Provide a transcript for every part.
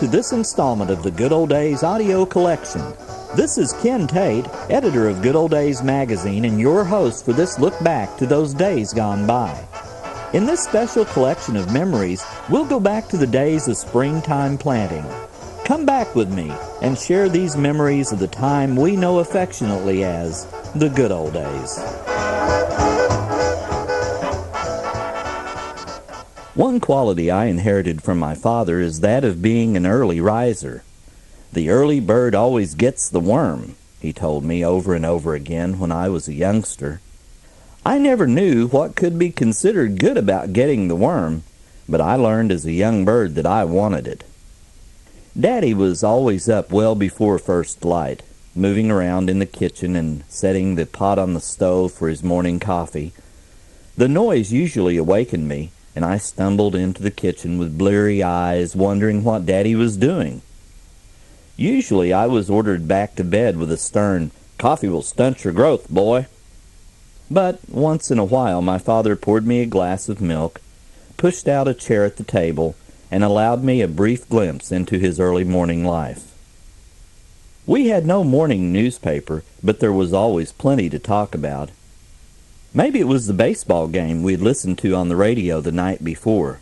to this installment of the Good Old Days audio collection. This is Ken Tate, editor of Good Old Days magazine, and your host for this look back to those days gone by. In this special collection of memories, we'll go back to the days of springtime planting. Come back with me and share these memories of the time we know affectionately as the good old days. One quality I inherited from my father is that of being an early riser. The early bird always gets the worm, he told me over and over again when I was a youngster. I never knew what could be considered good about getting the worm, but I learned as a young bird that I wanted it. Daddy was always up well before first light, moving around in the kitchen and setting the pot on the stove for his morning coffee. The noise usually awakened me, and I stumbled into the kitchen with bleary eyes, wondering what Daddy was doing. Usually I was ordered back to bed with a stern, "Coffee will stunt your growth, boy." But once in a while my father poured me a glass of milk, pushed out a chair at the table, and allowed me a brief glimpse into his early morning life. We had no morning newspaper, but there was always plenty to talk about. Maybe it was the baseball game we'd listened to on the radio the night before.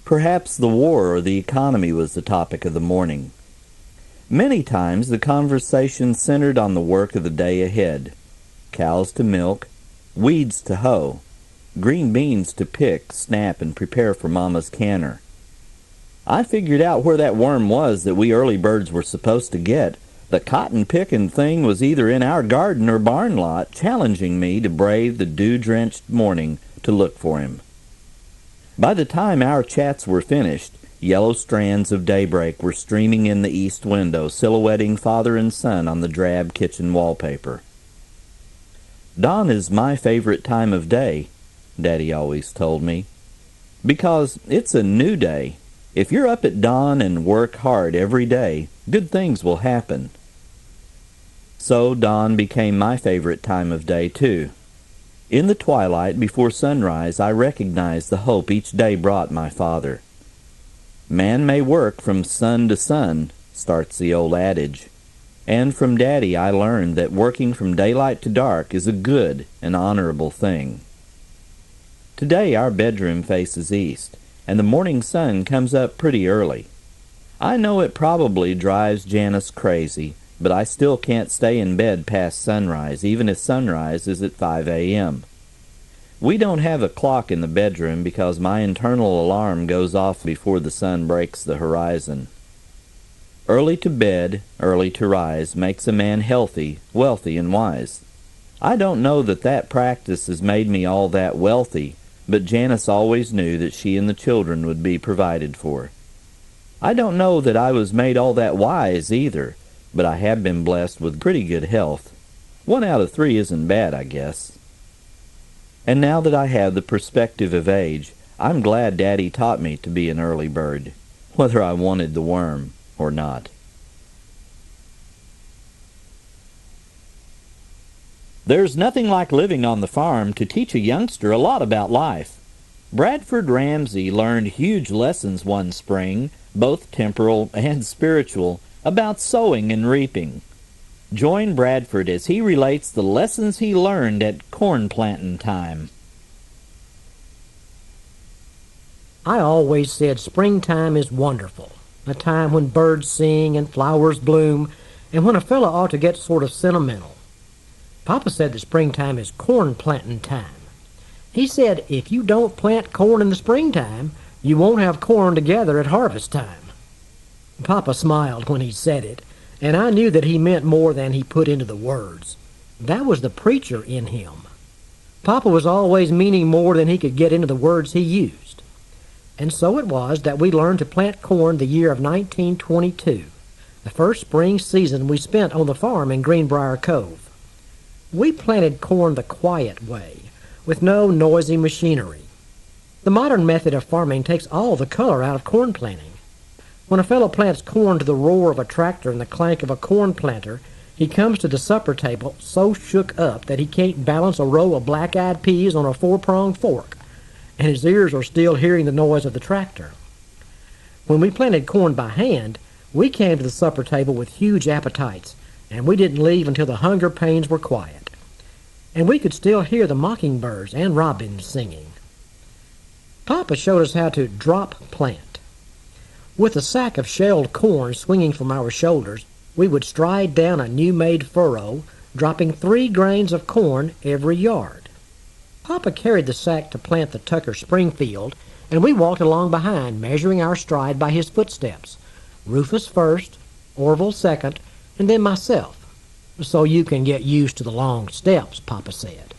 Perhaps the war or the economy was the topic of the morning. Many times the conversation centered on the work of the day ahead. Cows to milk, weeds to hoe, green beans to pick, snap, and prepare for Mama's canner. I figured out where that worm was that we early birds were supposed to get. The cotton-picking thing was either in our garden or barn lot, challenging me to brave the dew-drenched morning to look for him. By the time our chats were finished, yellow strands of daybreak were streaming in the east window, silhouetting father and son on the drab kitchen wallpaper. Dawn is my favorite time of day, Daddy always told me, because it's a new day. If you're up at dawn and work hard every day, good things will happen. So dawn became my favorite time of day, too. In the twilight before sunrise, I recognized the hope each day brought my father. Man may work from sun to sun, starts the old adage. And from Daddy I learned that working from daylight to dark is a good and honorable thing. Today our bedroom faces east, and the morning sun comes up pretty early. I know it probably drives Janice crazy, but I still can't stay in bed past sunrise, even if sunrise is at 5 a.m. We don't have a clock in the bedroom because my internal alarm goes off before the sun breaks the horizon. Early to bed, early to rise makes a man healthy, wealthy, and wise. I don't know that practice has made me all that wealthy, but Janice always knew that she and the children would be provided for. I don't know that I was made all that wise either, but I have been blessed with pretty good health. 1 out of 3 isn't bad, I guess. And now that I have the perspective of age, I'm glad Daddy taught me to be an early bird, whether I wanted the worm or not. There's nothing like living on the farm to teach a youngster a lot about life. Bradford Ramsey learned huge lessons one spring, both temporal and spiritual, about sowing and reaping. Join Bradford as he relates the lessons he learned at corn planting time. I always said springtime is wonderful, a time when birds sing and flowers bloom, and when a fellow ought to get sort of sentimental. Papa said that springtime is corn planting time. He said if you don't plant corn in the springtime, you won't have corn to gather at harvest time. Papa smiled when he said it, and I knew that he meant more than he put into the words. That was the preacher in him. Papa was always meaning more than he could get into the words he used. And so it was that we learned to plant corn the year of 1922, the first spring season we spent on the farm in Greenbrier Cove. We planted corn the quiet way, with no noisy machinery. The modern method of farming takes all the color out of corn planting. When a fellow plants corn to the roar of a tractor and the clank of a corn planter, he comes to the supper table so shook up that he can't balance a row of black-eyed peas on a 4-pronged fork, and his ears are still hearing the noise of the tractor. When we planted corn by hand, we came to the supper table with huge appetites, and we didn't leave until the hunger pains were quiet. And we could still hear the mockingbirds and robins singing. Papa showed us how to drop plant. With a sack of shelled corn swinging from our shoulders, we would stride down a new-made furrow, dropping 3 grains of corn every yard. Papa carried the sack to plant the Tucker spring field, and we walked along behind, measuring our stride by his footsteps. Rufus first, Orville second, and then myself. So you can get used to the long steps, Papa said.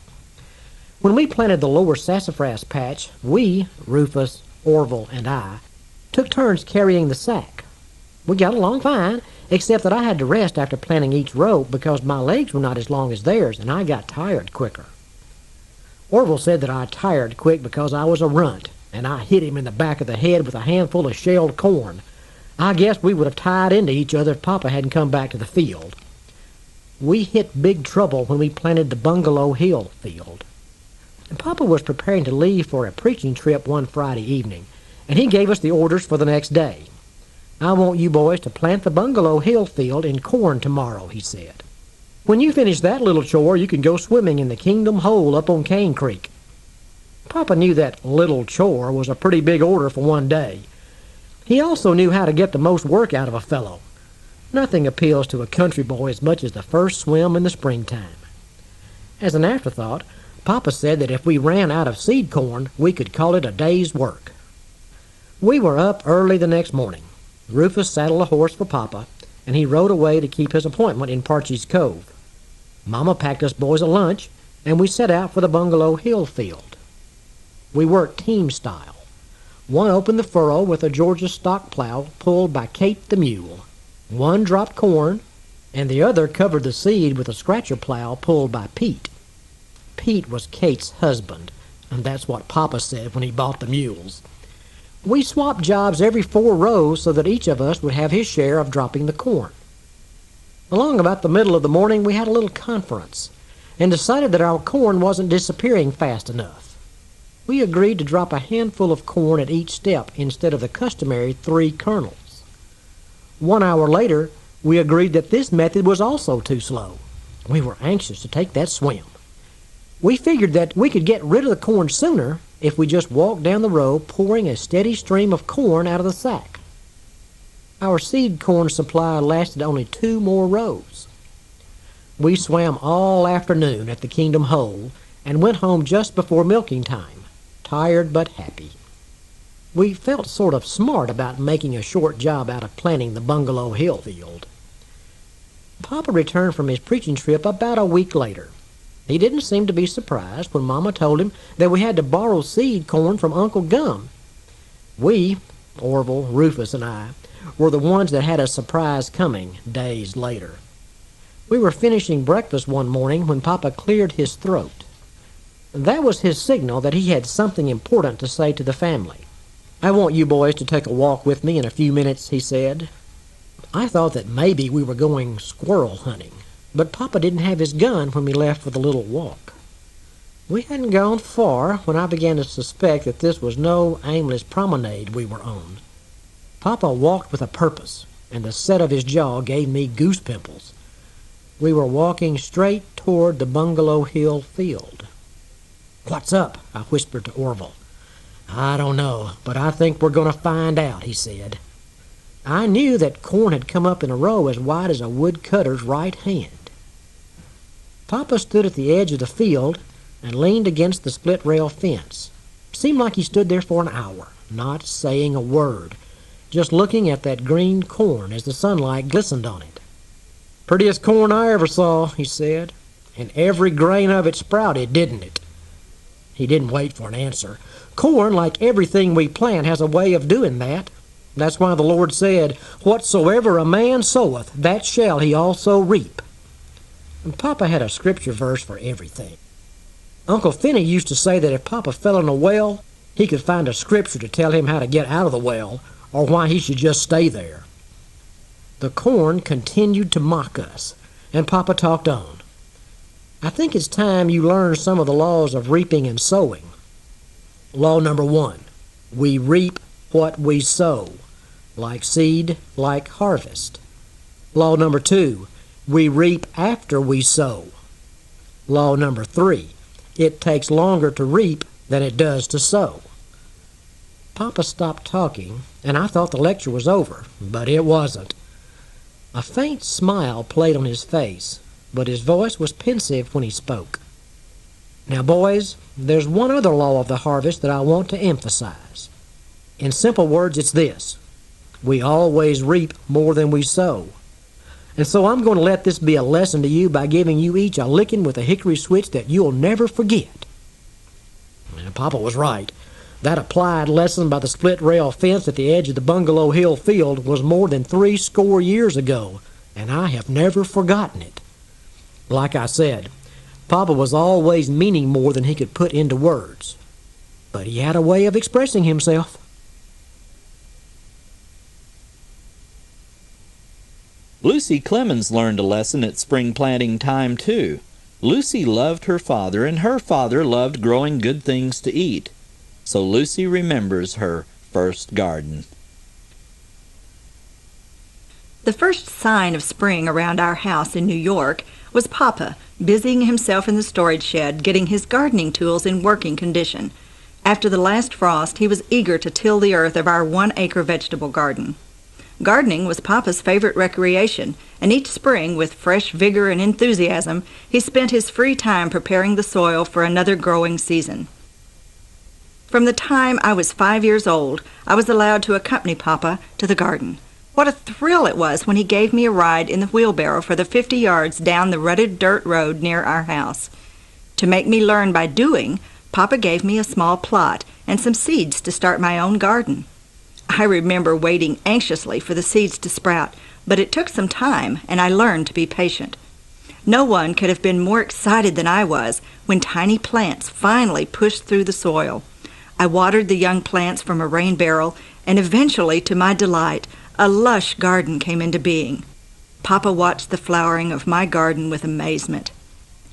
When we planted the lower sassafras patch, we, Rufus, Orville, and I, took turns carrying the sack. We got along fine, except that I had to rest after planting each row because my legs were not as long as theirs, and I got tired quicker. Orville said that I tired quick because I was a runt, and I hit him in the back of the head with a handful of shelled corn. I guess we would have tied into each other if Papa hadn't come back to the field. We hit big trouble when we planted the Bungalow Hill field. And Papa was preparing to leave for a preaching trip one Friday evening, and he gave us the orders for the next day. "I want you boys to plant the Bungalow Hill field in corn tomorrow," he said. "When you finish that little chore, you can go swimming in the Kingdom Hole up on Cane Creek." Papa knew that little chore was a pretty big order for one day. He also knew how to get the most work out of a fellow. Nothing appeals to a country boy as much as the first swim in the springtime. As an afterthought, Papa said that if we ran out of seed corn, we could call it a day's work. We were up early the next morning. Rufus saddled a horse for Papa, and he rode away to keep his appointment in Parchy's Cove. Mama packed us boys a lunch, and we set out for the Bungalow Hill field. We worked team style. One opened the furrow with a Georgia stock plow pulled by Tate the mule. One dropped corn, and the other covered the seed with a scratcher plow pulled by Pete. Pete was Kate's husband, and that's what Papa said when he bought the mules. We swapped jobs every 4 rows so that each of us would have his share of dropping the corn. Along about the middle of the morning, we had a little conference and decided that our corn wasn't disappearing fast enough. We agreed to drop a handful of corn at each step instead of the customary 3 kernels. 1 hour later, we agreed that this method was also too slow. We were anxious to take that swim. We figured that we could get rid of the corn sooner if we just walked down the row pouring a steady stream of corn out of the sack. Our seed corn supply lasted only 2 more rows. We swam all afternoon at the Kingdom Hole and went home just before milking time, tired but happy. We felt sort of smart about making a short job out of planting the Bungalow Hill field. Papa returned from his preaching trip about a week later. He didn't seem to be surprised when Mama told him that we had to borrow seed corn from Uncle Gum. We, Orville, Rufus, and I, were the ones that had a surprise coming days later. We were finishing breakfast one morning when Papa cleared his throat. That was his signal that he had something important to say to the family. "I want you boys to take a walk with me in a few minutes," he said. I thought that maybe we were going squirrel hunting, but Papa didn't have his gun when we left for the little walk. We hadn't gone far when I began to suspect that this was no aimless promenade we were on. Papa walked with a purpose, and the set of his jaw gave me goose pimples. We were walking straight toward the Bungalow Hill field. "What's up?" I whispered to Orville. "I don't know, but I think we're going to find out," he said. I knew that corn had come up in a row as wide as a woodcutter's right hand. Papa stood at the edge of the field and leaned against the split-rail fence. Seemed like he stood there for an hour, not saying a word, just looking at that green corn as the sunlight glistened on it. "Prettiest corn I ever saw," he said, "and every grain of it sprouted, didn't it?" He didn't wait for an answer. Corn, like everything we plant, has a way of doing that. That's why the Lord said, "Whatsoever a man soweth, that shall he also reap." And Papa had a scripture verse for everything. Uncle Finney used to say that if Papa fell in a well, he could find a scripture to tell him how to get out of the well, or why he should just stay there. The corn continued to mock us, and Papa talked on. "I think it's time you learn some of the laws of reaping and sowing. Law number 1, we reap what we sow. like seed, like harvest. Law number 2, we reap after we sow. Law number 3, it takes longer to reap than it does to sow. Papa stopped talking, and I thought the lecture was over, but it wasn't. A faint smile played on his face, but his voice was pensive when he spoke. Now, boys, there's one other law of the harvest that I want to emphasize. In simple words, it's this: we always reap more than we sow. And so I'm going to let this be a lesson to you by giving you each a licking with a hickory switch that you'll never forget. And Papa was right. That applied lesson by the split-rail fence at the edge of the Bungalow Hill field was more than 60 years ago, and I have never forgotten it. Like I said, Papa was always meaning more than he could put into words, but he had a way of expressing himself. Lucie Clemens learned a lesson at spring planting time, too. Lucie loved her father, and her father loved growing good things to eat. So Lucie remembers her first garden. The first sign of spring around our house in New York was Papa busying himself in the storage shed, getting his gardening tools in working condition. After the last frost, he was eager to till the earth of our 1-acre vegetable garden. Gardening was Papa's favorite recreation, and each spring, with fresh vigor and enthusiasm, he spent his free time preparing the soil for another growing season. From the time I was 5 years old, I was allowed to accompany Papa to the garden. What a thrill it was when he gave me a ride in the wheelbarrow for the 50 yards down the rutted dirt road near our house. To make me learn by doing, Papa gave me a small plot and some seeds to start my own garden. I remember waiting anxiously for the seeds to sprout, but it took some time, and I learned to be patient. No one could have been more excited than I was when tiny plants finally pushed through the soil. I watered the young plants from a rain barrel, and eventually, to my delight, a lush garden came into being. Papa watched the flowering of my garden with amazement.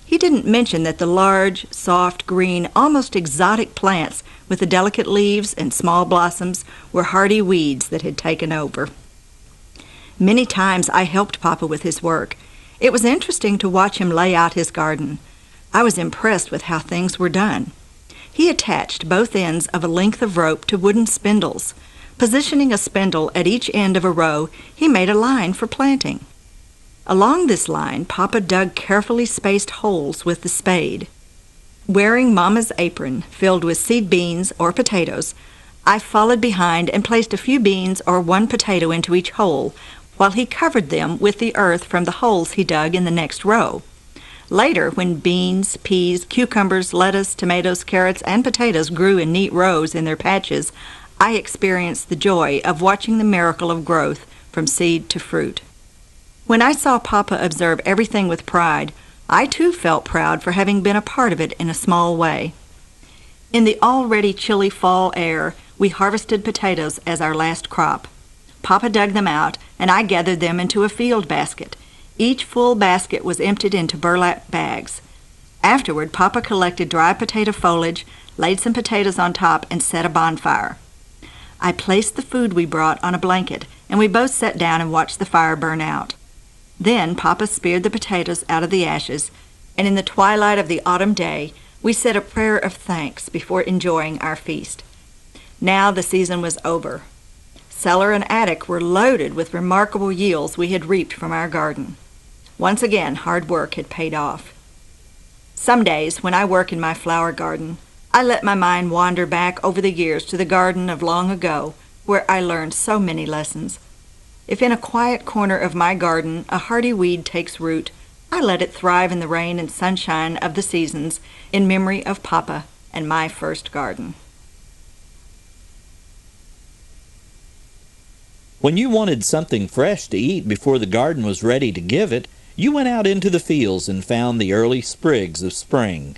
He didn't mention that the large, soft, green, almost exotic plants with the delicate leaves and small blossoms were hardy weeds that had taken over. Many times I helped Papa with his work. It was interesting to watch him lay out his garden. I was impressed with how things were done. He attached both ends of a length of rope to wooden spindles. Positioning a spindle at each end of a row, he made a line for planting. Along this line, Papa dug carefully spaced holes with the spade. Wearing Mama's apron filled with seed beans or potatoes, I followed behind and placed a few beans or one potato into each hole, while he covered them with the earth from the holes he dug in the next row. Later, when beans, peas, cucumbers, lettuce, tomatoes, carrots, and potatoes grew in neat rows in their patches, I experienced the joy of watching the miracle of growth from seed to fruit. When I saw Papa observe everything with pride, I too felt proud for having been a part of it in a small way. In the already chilly fall air, we harvested potatoes as our last crop. Papa dug them out, and I gathered them into a field basket. Each full basket was emptied into burlap bags. Afterward, Papa collected dry potato foliage, laid some potatoes on top, and set a bonfire. I placed the food we brought on a blanket, and we both sat down and watched the fire burn out. Then Papa speared the potatoes out of the ashes, and in the twilight of the autumn day, we said a prayer of thanks before enjoying our feast. Now the season was over. Cellar and attic were loaded with remarkable yields we had reaped from our garden. Once again, hard work had paid off. Some days, when I work in my flower garden, I let my mind wander back over the years to the garden of long ago, where I learned so many lessons. If in a quiet corner of my garden a hardy weed takes root, I let it thrive in the rain and sunshine of the seasons in memory of Papa and my first garden. When you wanted something fresh to eat before the garden was ready to give it, you went out into the fields and found the early sprigs of spring.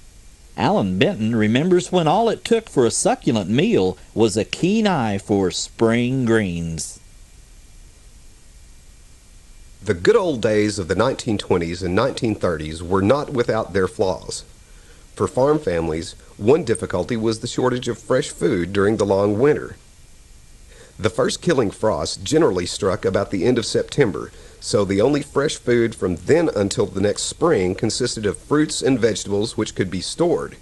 Alan Benton remembers when all it took for a succulent meal was a keen eye for spring greens. The good old days of the 1920s and 1930s were not without their flaws. For farm families, one difficulty was the shortage of fresh food during the long winter. The first killing frost generally struck about the end of September, so the only fresh food from then until the next spring consisted of fruits and vegetables which could be stored.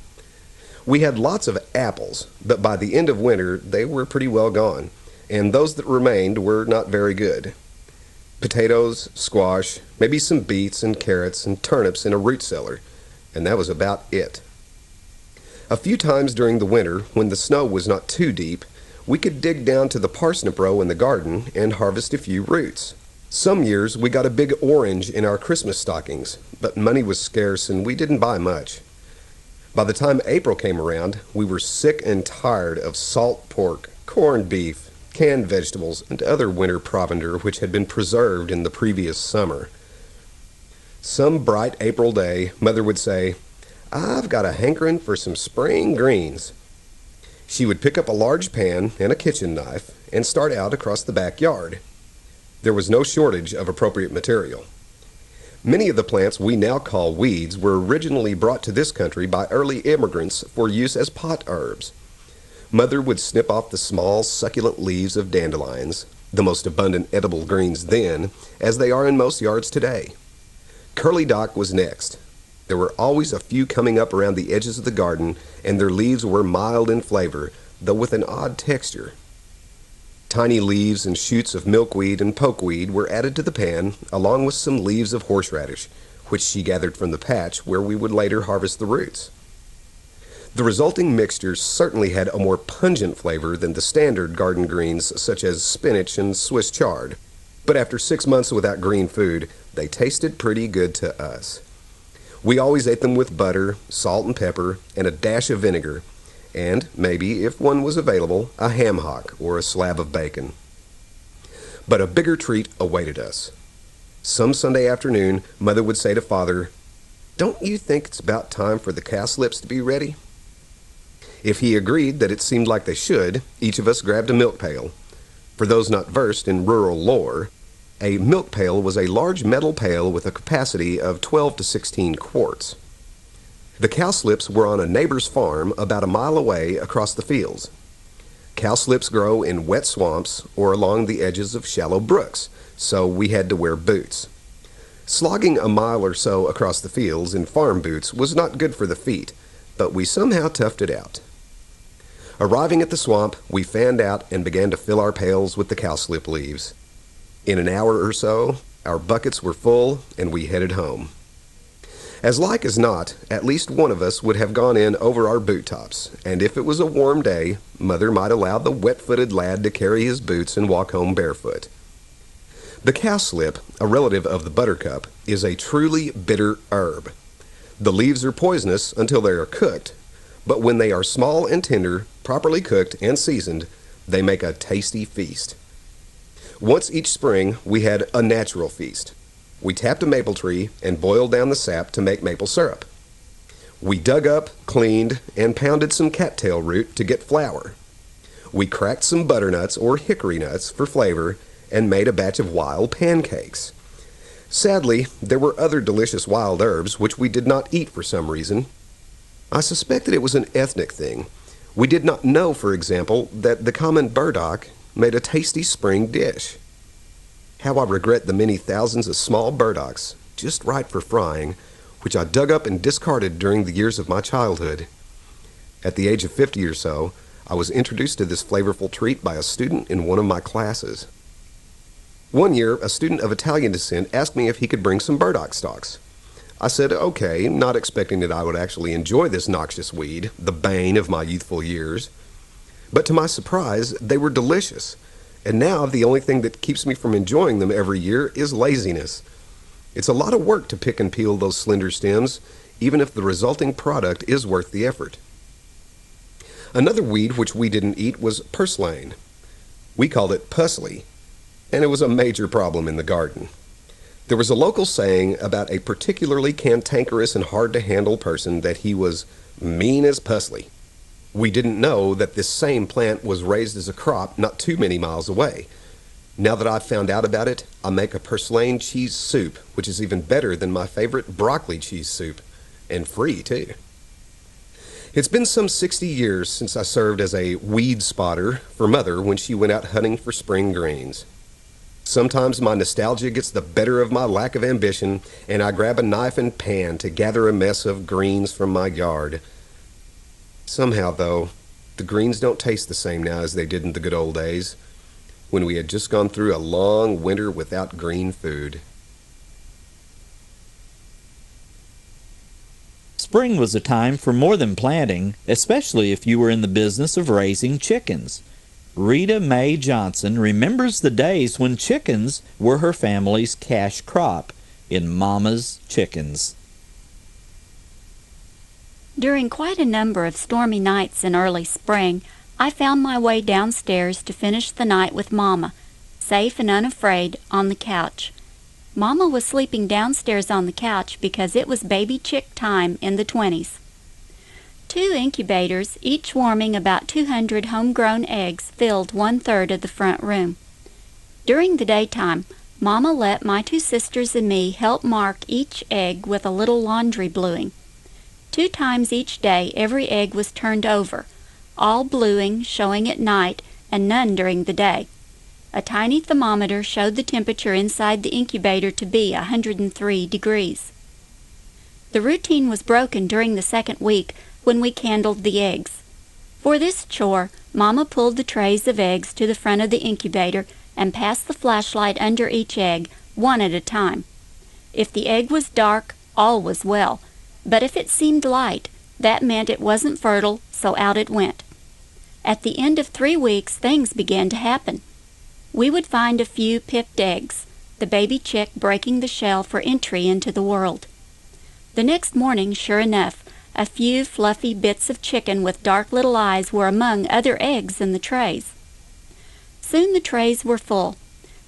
We had lots of apples, but by the end of winter they were pretty well gone, and those that remained were not very good. Potatoes, squash, maybe some beets and carrots and turnips in a root cellar, and that was about it. A few times during the winter, when the snow was not too deep, we could dig down to the parsnip row in the garden and harvest a few roots. Some years we got a big orange in our Christmas stockings, but money was scarce and we didn't buy much. By the time April came around, we were sick and tired of salt pork, corned beef, canned vegetables, and other winter provender which had been preserved in the previous summer. Some bright April day, Mother would say, "I've got a hankering for some spring greens." She would pick up a large pan and a kitchen knife and start out across the backyard. There was no shortage of appropriate material. Many of the plants we now call weeds were originally brought to this country by early immigrants for use as pot herbs. Mother would snip off the small, succulent leaves of dandelions, the most abundant edible greens then, as they are in most yards today. Curly dock was next. There were always a few coming up around the edges of the garden, and their leaves were mild in flavor, though with an odd texture. Tiny leaves and shoots of milkweed and pokeweed were added to the pan, along with some leaves of horseradish, which she gathered from the patch where we would later harvest the roots. The resulting mixture certainly had a more pungent flavor than the standard garden greens such as spinach and Swiss chard, but after 6 months without green food, they tasted pretty good to us. We always ate them with butter, salt and pepper, and a dash of vinegar, and maybe, if one was available, a ham hock or a slab of bacon. But a bigger treat awaited us. Some Sunday afternoon, Mother would say to Father, "Don't you think it's about time for the cowslips to be ready?" If he agreed that it seemed like they should, each of us grabbed a milk pail. For those not versed in rural lore, a milk pail was a large metal pail with a capacity of 12 to 16 quarts. The cowslips were on a neighbor's farm about a mile away across the fields. Cowslips grow in wet swamps or along the edges of shallow brooks, so we had to wear boots. Slogging a mile or so across the fields in farm boots was not good for the feet, but we somehow toughed it out. Arriving at the swamp, we fanned out and began to fill our pails with the cowslip leaves. In an hour or so, our buckets were full and we headed home. As like as not, at least one of us would have gone in over our boot tops, and if it was a warm day, Mother might allow the wet-footed lad to carry his boots and walk home barefoot. The cowslip, a relative of the buttercup, is a truly bitter herb. The leaves are poisonous until they are cooked, but when they are small and tender, properly cooked and seasoned, they make a tasty feast. Once each spring, we had a natural feast. We tapped a maple tree and boiled down the sap to make maple syrup. We dug up, cleaned, and pounded some cattail root to get flour. We cracked some butternuts or hickory nuts for flavor and made a batch of wild pancakes. Sadly, there were other delicious wild herbs which we did not eat for some reason. I suspected it was an ethnic thing. We did not know, for example, that the common burdock made a tasty spring dish. How I regret the many thousands of small burdocks, just right for frying, which I dug up and discarded during the years of my childhood. At the age of 50 or so, I was introduced to this flavorful treat by a student in one of my classes. One year, a student of Italian descent asked me if he could bring some burdock stalks. I said okay, not expecting that I would actually enjoy this noxious weed, the bane of my youthful years. But to my surprise, they were delicious, and now the only thing that keeps me from enjoying them every year is laziness. It's a lot of work to pick and peel those slender stems, even if the resulting product is worth the effort. Another weed which we didn't eat was purslane. We called it pusley, and it was a major problem in the garden. There was a local saying about a particularly cantankerous and hard-to-handle person that he was mean as pusley. We didn't know that this same plant was raised as a crop not too many miles away. Now that I've found out about it, I make a purslane cheese soup, which is even better than my favorite broccoli cheese soup, and free too. It's been some 60 years since I served as a weed spotter for Mother when she went out hunting for spring greens. Sometimes my nostalgia gets the better of my lack of ambition, and I grab a knife and pan to gather a mess of greens from my yard. Somehow, though, the greens don't taste the same now as they did in the good old days, when we had just gone through a long winter without green food. Spring was a time for more than planting, especially if you were in the business of raising chickens. Reta Mae Johnson remembers the days when chickens were her family's cash crop in Mama's Chickens. During quite a number of stormy nights in early spring, I found my way downstairs to finish the night with Mama, safe and unafraid, on the couch. Mama was sleeping downstairs on the couch because it was baby chick time in the 20s. 2 incubators, each warming about 200 homegrown eggs, filled 1/3 of the front room. During the daytime, Mama let my 2 sisters and me help mark each egg with a little laundry bluing. 2 times each day every egg was turned over, all bluing showing at night and none during the day. A tiny thermometer showed the temperature inside the incubator to be 103 degrees. The routine was broken during the 2nd week when we candled the eggs. For this chore, Mama pulled the trays of eggs to the front of the incubator and passed the flashlight under each egg, one at a time. If the egg was dark, all was well, but if it seemed light, that meant it wasn't fertile, so out it went. At the end of 3 weeks, things began to happen. We would find a few pipped eggs, the baby chick breaking the shell for entry into the world. The next morning, sure enough, a few fluffy bits of chicken with dark little eyes were among other eggs in the trays. Soon the trays were full.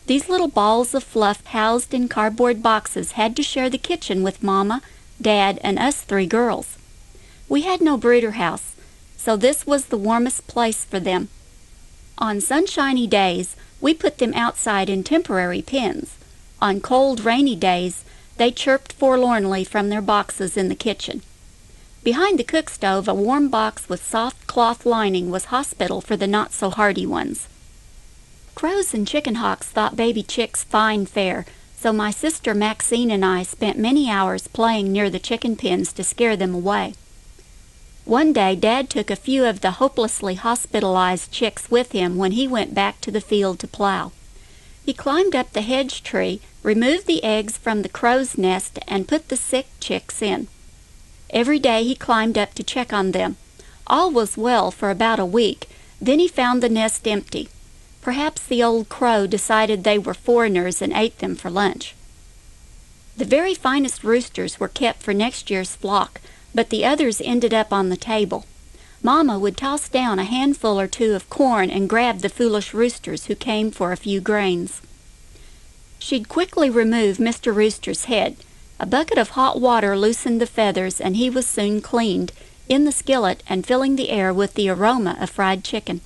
These little balls of fluff housed in cardboard boxes had to share the kitchen with Mama, Dad, and us 3 girls. We had no brooder house, so this was the warmest place for them. On sunshiny days, we put them outside in temporary pens. On cold, rainy days, they chirped forlornly from their boxes in the kitchen. Behind the cook stove, a warm box with soft cloth lining was hospital for the not-so-hardy ones. Crows and chicken hawks thought baby chicks fine fare, so my sister Maxine and I spent many hours playing near the chicken pens to scare them away. One day, Dad took a few of the hopelessly hospitalized chicks with him when he went back to the field to plow. He climbed up the hedge tree, removed the eggs from the crow's nest, and put the sick chicks in. Every day he climbed up to check on them. All was well for about a week. Then he found the nest empty. Perhaps the old crow decided they were foreigners and ate them for lunch. The very finest roosters were kept for next year's flock, but the others ended up on the table. Mama would toss down a handful or 2 of corn and grab the foolish roosters who came for a few grains. She'd quickly remove Mr. Rooster's head. A bucket of hot water loosened the feathers, and he was soon cleaned, in the skillet and filling the air with the aroma of fried chicken.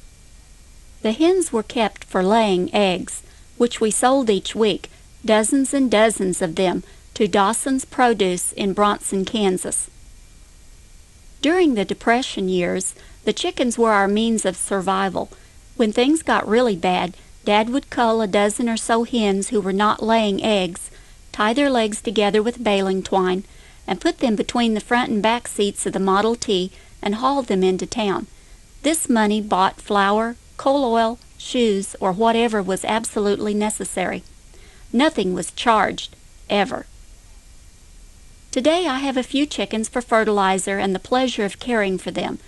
The hens were kept for laying eggs, which we sold each week, dozens and dozens of them, to Dawson's Produce in Bronson, Kansas. During the Depression years, the chickens were our means of survival. When things got really bad, Dad would cull a dozen or so hens who were not laying eggs, tie their legs together with baling twine, and put them between the front and back seats of the Model T and haul them into town. This money bought flour, coal oil, shoes, or whatever was absolutely necessary. Nothing was charged, ever. Today I have a few chickens for fertilizer and the pleasure of caring for them,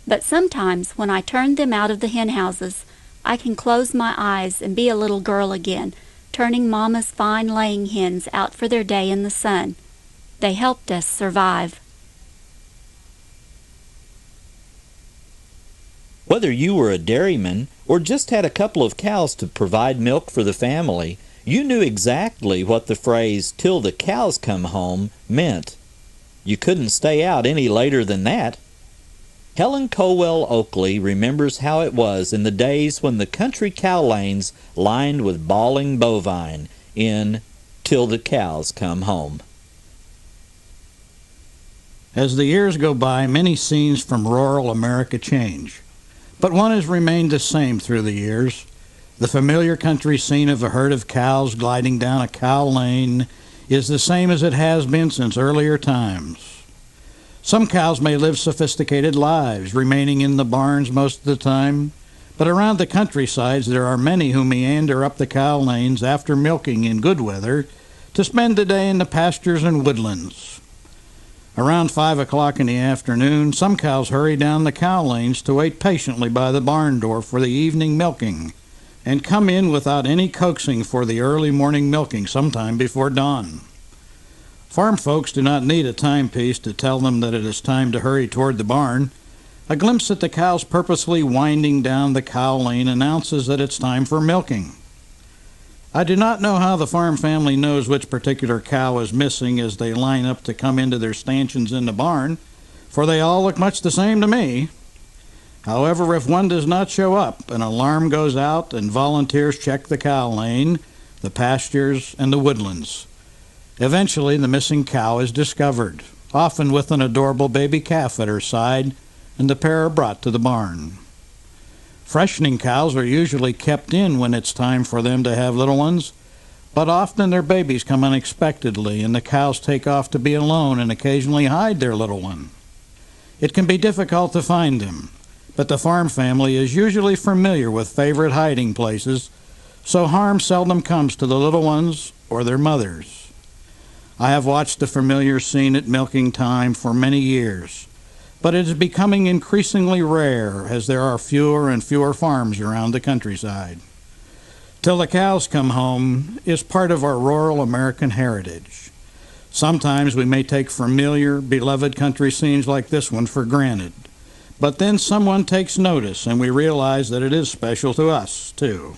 but sometimes when I turn them out of the hen houses, I can close my eyes and be a little girl again, turning Mama's fine laying hens out for their day in the sun. They helped us survive. Whether you were a dairyman or just had a couple of cows to provide milk for the family, you knew exactly what the phrase "till the cows come home" meant. You couldn't stay out any later than that. Helen Colwell Oakley remembers how it was in the days when the country cow lanes lined with bawling bovine in "Till the Cows Come Home." As the years go by, many scenes from rural America change, but one has remained the same through the years. The familiar country scene of a herd of cows gliding down a cow lane is the same as it has been since earlier times. Some cows may live sophisticated lives, remaining in the barns most of the time, but around the countrysides there are many who meander up the cow lanes after milking in good weather to spend the day in the pastures and woodlands. Around 5 o'clock in the afternoon, some cows hurry down the cow lanes to wait patiently by the barn door for the evening milking, and come in without any coaxing for the early morning milking sometime before dawn. Farm folks do not need a timepiece to tell them that it is time to hurry toward the barn. A glimpse at the cows purposely winding down the cow lane announces that it's time for milking. I do not know how the farm family knows which particular cow is missing as they line up to come into their stanchions in the barn, for they all look much the same to me. However, if one does not show up, an alarm goes out and volunteers check the cow lane, the pastures, and the woodlands. Eventually, the missing cow is discovered, often with an adorable baby calf at her side, and the pair are brought to the barn. Freshening cows are usually kept in when it's time for them to have little ones, but often their babies come unexpectedly, and the cows take off to be alone and occasionally hide their little one. It can be difficult to find them, but the farm family is usually familiar with favorite hiding places, so harm seldom comes to the little ones or their mothers. I have watched the familiar scene at milking time for many years, but it is becoming increasingly rare as there are fewer and fewer farms around the countryside. Till the cows come home is part of our rural American heritage. Sometimes we may take familiar, beloved country scenes like this one for granted, but then someone takes notice and we realize that it is special to us, too.